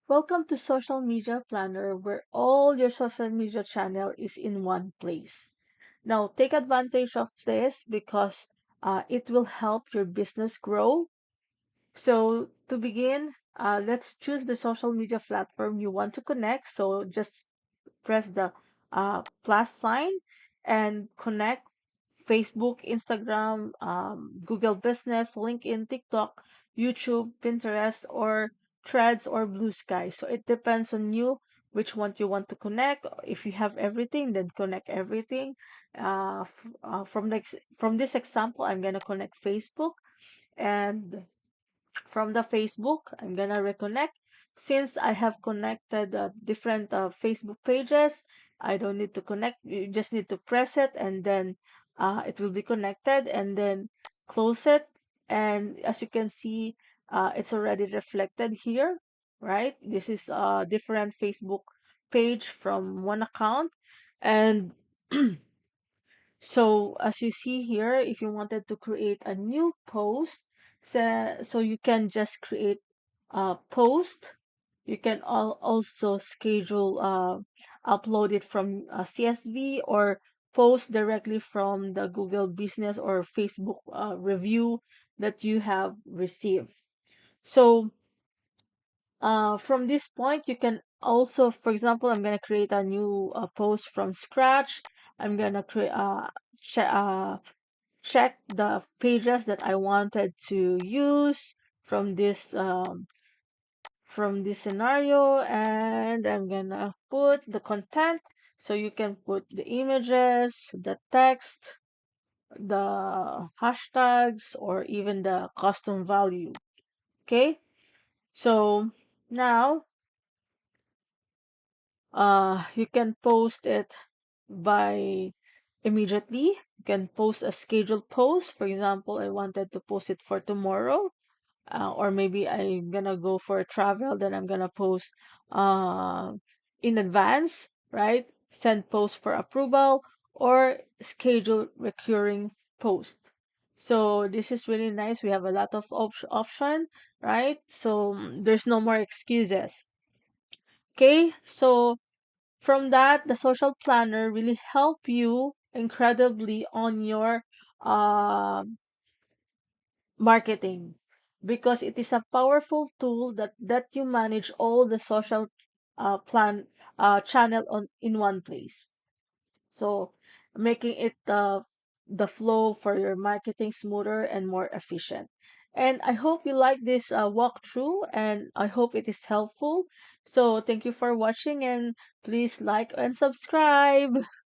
Welcome to Social Media Planner, where all your social media channel is in one place. Now, take advantage of this because it will help your business grow. So, to begin, let's choose the social media platform you want to connect. So, just press the plus sign and connect Facebook, Instagram, Google Business, LinkedIn, TikTok, YouTube, Pinterest, or Threads or Blue Sky. So it depends on you which one you want to connect. If you have everything, then connect everything. From this example, I'm gonna connect Facebook, and from the Facebook, I'm gonna reconnect. Since I have connected different Facebook pages, I don't need to connect. You just need to press it, and then it will be connected, and then close it. And as you can see, it's already reflected here, right? This is a different Facebook page from one account. And so as you see here, if you wanted to create a new post, so you can just create a post. You can also schedule, upload it from CSV or post directly from the Google Business or Facebook review that you have received. So from this point, you can also, for example, I'm going to create a new post from scratch. I'm going to create check the pages that I wanted to use from this scenario, and I'm gonna put the content. So you can put the images, the text, the hashtags, or even the custom value. Okay, so now you can post it by immediately. You can post a scheduled post. For example, I wanted to post it for tomorrow, or maybe I'm gonna go for a travel, then I'm gonna post uh, in advance, right? Send post for approval or schedule recurring post. So this is really nice. We have a lot of option, right? So there's no more excuses. Okay, so from that, the social planner really help you incredibly on your uh, marketing, because it is a powerful tool that you manage all the social plan channel on in one place. So making it the flow for your marketing smoother and more efficient. And I hope you like this walkthrough, and I hope it is helpful. So thank you for watching, and please like and subscribe.